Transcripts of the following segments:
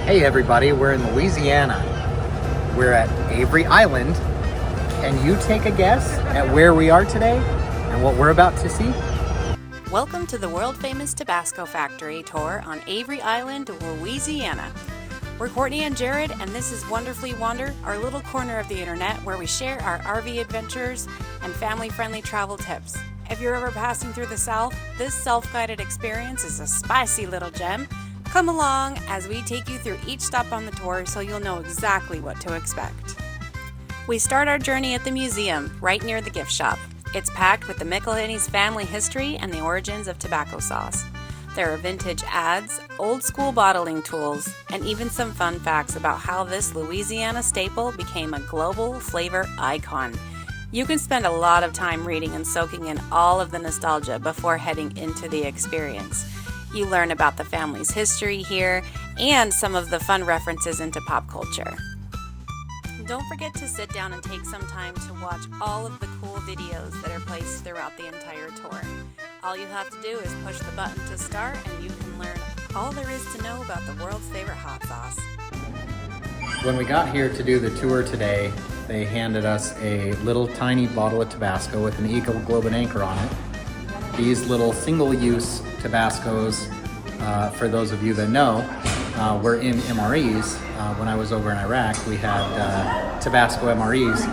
Hey everybody, we're in Louisiana. We're at Avery Island. Can you take a guess at where we are today and what we're about to see? Welcome to the world-famous Tabasco factory tour on Avery Island, Louisiana. We're Courtney and Jared, and this is Wonderfully Wander, our little corner of the internet where we share our RV adventures and family-friendly travel tips. If you're ever passing through the South, this self-guided experience is a spicy little gem. Come along as we take you through each stop on the tour so you'll know exactly what to expect. We start our journey at the museum, right near the gift shop. It's packed with the McElhinney's family history and the origins of Tabasco sauce. There are vintage ads, old school bottling tools, and even some fun facts about how this Louisiana staple became a global flavor icon. You can spend a lot of time reading and soaking in all of the nostalgia before heading into the experience. You learn about the family's history here and some of the fun references into pop culture. Don't forget to sit down and take some time to watch all of the cool videos that are placed throughout the entire tour. All you have to do is push the button to start and you can learn all there is to know about the world's favorite hot sauce. When we got here to do the tour today, they handed us a little tiny bottle of Tabasco with an Eagle Globe and Anchor on it. These little single-use Tabascos, for those of you that know, were in MREs. When I was over in Iraq, we had Tabasco MREs,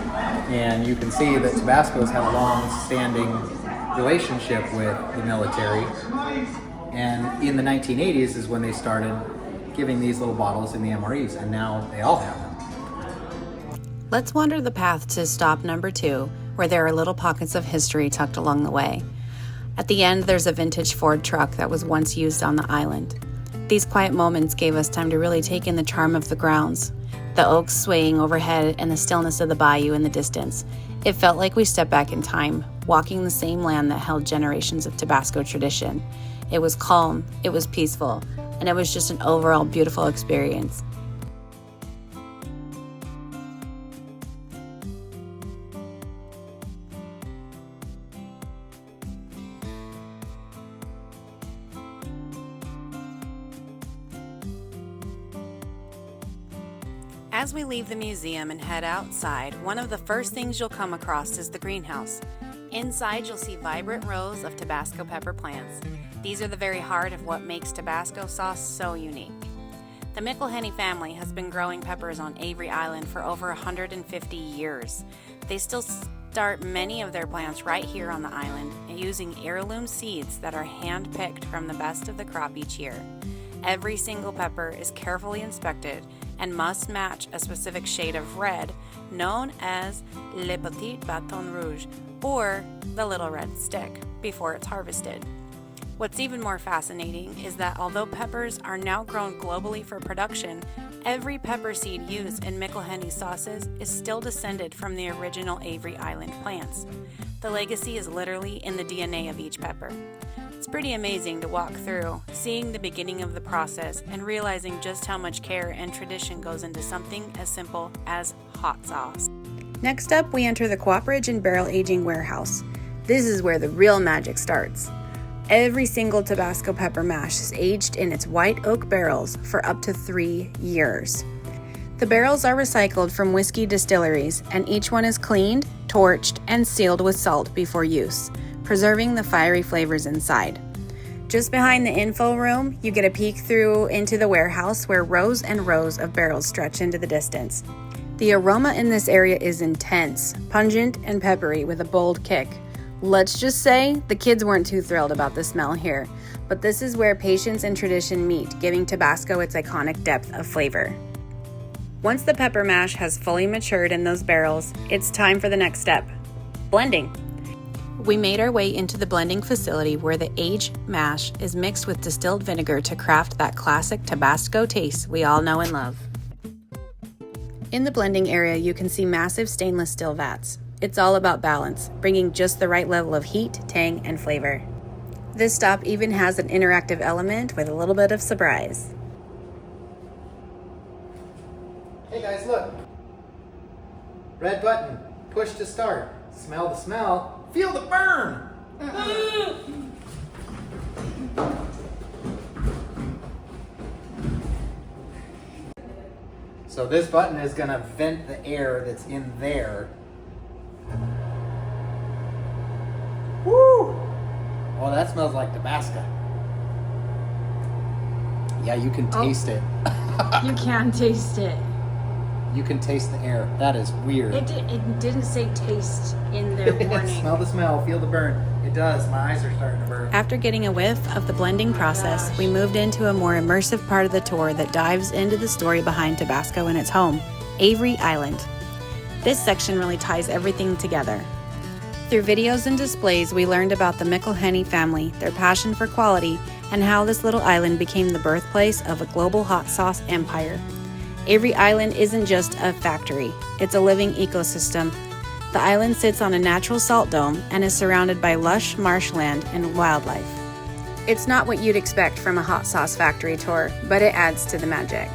and you can see that Tabasco's had a long-standing relationship with the military. And in the 1980s is when they started giving these little bottles in the MREs, and now they all have them. Let's wander the path to stop number 2, where there are little pockets of history tucked along the way. At the end, there's a vintage Ford truck that was once used on the island. These quiet moments gave us time to really take in the charm of the grounds, the oaks swaying overhead and the stillness of the bayou in the distance. It felt like we stepped back in time, walking the same land that held generations of Tabasco tradition. It was calm, it was peaceful, and it was just an overall beautiful experience. As we leave the museum and head outside, one of the first things you'll come across is the greenhouse. Inside, you'll see vibrant rows of Tabasco pepper plants. These are the very heart of what makes Tabasco sauce so unique. The McElhinney family has been growing peppers on Avery Island for over 150 years. They still start many of their plants right here on the island, using heirloom seeds that are hand-picked from the best of the crop each year. Every single pepper is carefully inspected and must match a specific shade of red known as le petit bâton rouge, or the little red stick, before it's harvested. What's even more fascinating is that although peppers are now grown globally for production, every pepper seed used in McElhinney sauces is still descended from the original Avery Island plants. The legacy is literally in the DNA of each pepper. It's pretty amazing to walk through, seeing the beginning of the process and realizing just how much care and tradition goes into something as simple as hot sauce. Next up, we enter the Cooperage and barrel aging warehouse. This is where the real magic starts. Every single Tabasco pepper mash is aged in its white oak barrels for up to 3 years. The barrels are recycled from whiskey distilleries, and each one is cleaned, torched, and sealed with salt before use, preserving the fiery flavors inside. Just behind the info room, you get a peek through into the warehouse where rows and rows of barrels stretch into the distance. The aroma in this area is intense, pungent, and peppery with a bold kick. Let's just say the kids weren't too thrilled about the smell here, but this is where patience and tradition meet, giving Tabasco its iconic depth of flavor. Once the pepper mash has fully matured in those barrels, it's time for the next step: blending. We made our way into the blending facility where the aged mash is mixed with distilled vinegar to craft that classic Tabasco taste we all know and love. In the blending area, you can see massive stainless steel vats. It's all about balance, bringing just the right level of heat, tang, and flavor. This stop even has an interactive element with a little bit of surprise. Hey guys, look. Red button, push to start. Smell the smell, feel the burn. So this button is gonna vent the air that's in there. Woo! Oh, that smells like Tabasco. Yeah, you can taste it. You can taste it. You can taste the air. That is weird. It didn't say taste in their warning. Smell the smell, feel the burn. It does. My eyes are starting to burn. After getting a whiff of the blending process, we moved into a more immersive part of the tour that dives into the story behind Tabasco and its home, Avery Island. This section really ties everything together. Through videos and displays, we learned about the McElhenney family, their passion for quality, and how this little island became the birthplace of a global hot sauce empire. Avery Island isn't just a factory, it's a living ecosystem. The island sits on a natural salt dome and is surrounded by lush marshland and wildlife. It's not what you'd expect from a hot sauce factory tour, but it adds to the magic.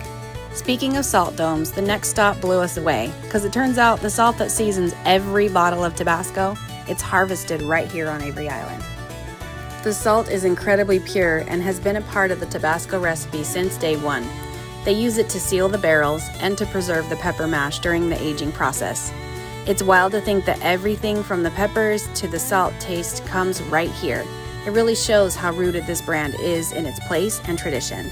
Speaking of salt domes, the next stop blew us away, because it turns out the salt that seasons every bottle of Tabasco, it's harvested right here on Avery Island. The salt is incredibly pure and has been a part of the Tabasco recipe since day one. They use it to seal the barrels and to preserve the pepper mash during the aging process. It's wild to think that everything from the peppers to the salt taste comes right here. It really shows how rooted this brand is in its place and tradition.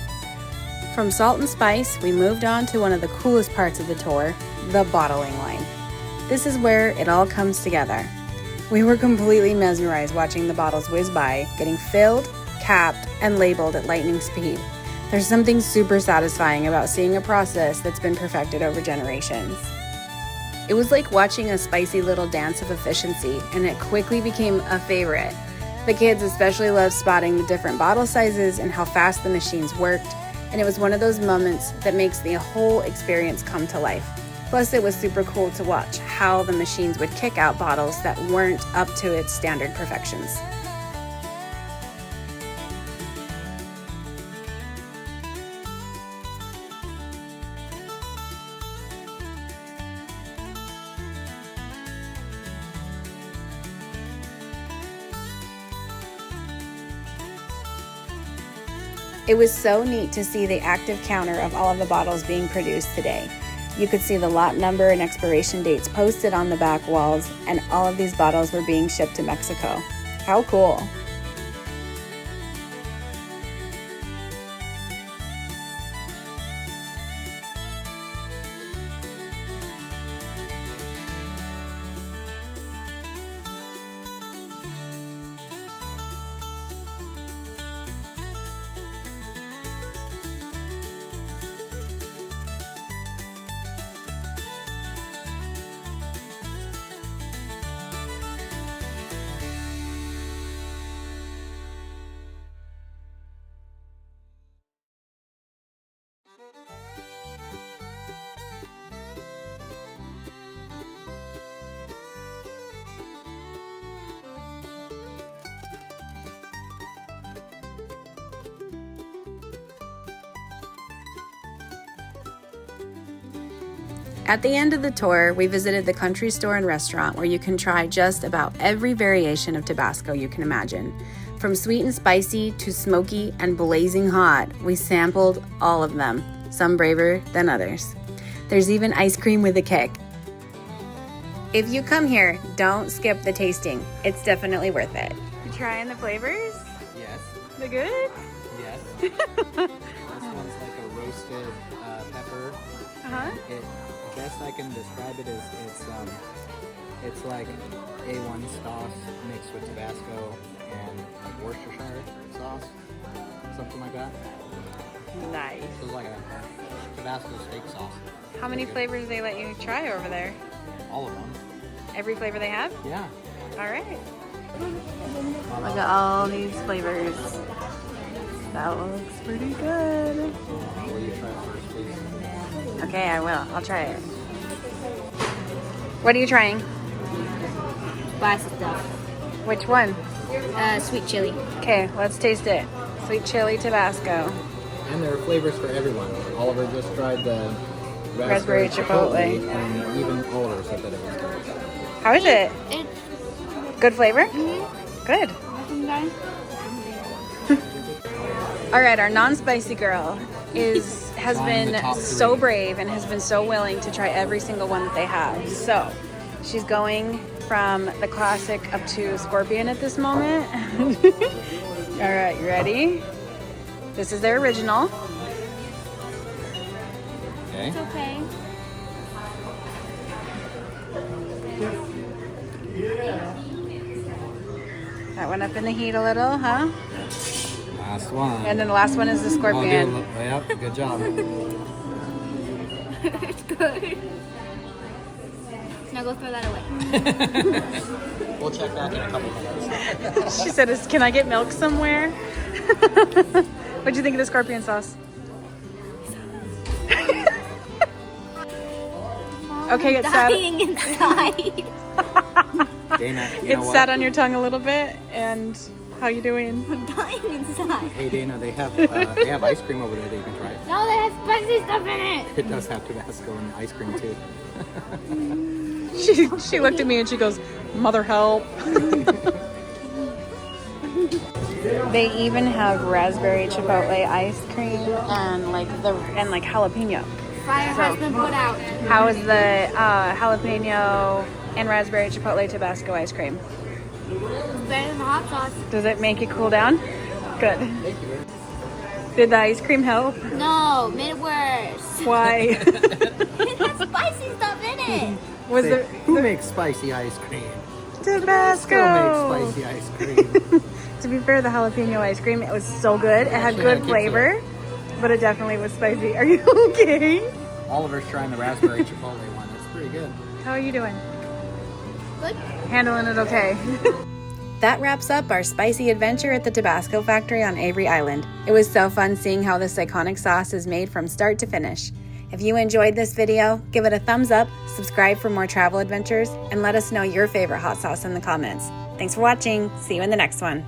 From salt and spice, we moved on to one of the coolest parts of the tour, the bottling line. This is where it all comes together. We were completely mesmerized watching the bottles whiz by, getting filled, capped, and labeled at lightning speed. There's something super satisfying about seeing a process that's been perfected over generations. It was like watching a spicy little dance of efficiency, and it quickly became a favorite. The kids especially loved spotting the different bottle sizes and how fast the machines worked, and it was one of those moments that makes the whole experience come to life. Plus, it was super cool to watch how the machines would kick out bottles that weren't up to its standard perfections. It was so neat to see the active counter of all of the bottles being produced today. You could see the lot number and expiration dates posted on the back walls, and all of these bottles were being shipped to Mexico. How cool! At the end of the tour, we visited the country store and restaurant where you can try just about every variation of Tabasco you can imagine. From sweet and spicy to smoky and blazing hot, we sampled all of them, some braver than others. There's even ice cream with a kick. If you come here, don't skip the tasting. It's definitely worth it. You trying the flavors? Yes. They're good? Yes. This one's like a roasted pepper. Uh-huh. The best I can describe it is it's like A1 sauce mixed with Tabasco and like Worcestershire sauce, something like that. Nice. So it's like a Tabasco steak sauce. How many flavors do they let you try over there? All of them. Every flavor they have? Yeah. All right. Look at all these flavors. That looks pretty good. Will you try it first, please? Okay, I will. I'll try it. What are you trying? Spicy stuff. Which one? Sweet chili. Okay, let's taste it. Sweet chili Tabasco. And there are flavors for everyone. Oliver just tried the Raspberry chipotle. And even Oliver said that it was good. How is it? It's Good flavor? Good. nice. All right, our non-spicy girl. has Trying the been top so 3. brave and has been so willing to try every single one that they have. So she's going from the classic up to scorpion at this moment. All right, you ready? This is their original. Okay. It's okay. That went up in the heat a little, huh? Last one. And then the last one is the scorpion. Yep, good job. It's good. Now go throw that away. We'll check that in a couple minutes. She said, "Can I get milk somewhere?" What'd you think of the scorpion sauce? Okay, it's sad. Dying inside. Dana, you know It's what? sat on your tongue a little bit. And how you doing? I'm dying inside. Hey Dana, they have ice cream over there that you can try. No, they have spicy stuff in it. It does have Tabasco and ice cream too. She looked at me and she goes, "Mother help." They even have raspberry chipotle ice cream and jalapeno. Fire has been put out. How is the jalapeno and raspberry chipotle Tabasco ice cream? Better than the hot sauce. Does it make it cool down? Good. Did the ice cream help? No, made it worse. Why? It has spicy stuff in it. Was Say, there who makes spicy ice cream? Tabasco? Makes spicy ice cream. To be fair, the jalapeno ice cream, it was so good. It had Actually, good I think flavor, but it definitely was spicy. Are you okay? Oliver's trying the raspberry chipotle one. It's pretty good. How are you doing? Good. Handling it okay? That wraps up our spicy adventure at the Tabasco factory on Avery Island. It was so fun seeing how this iconic sauce is made from start to finish. If you enjoyed this video, give it a thumbs up, subscribe for more travel adventures, and let us know your favorite hot sauce in the comments. Thanks for watching. See you in the next one.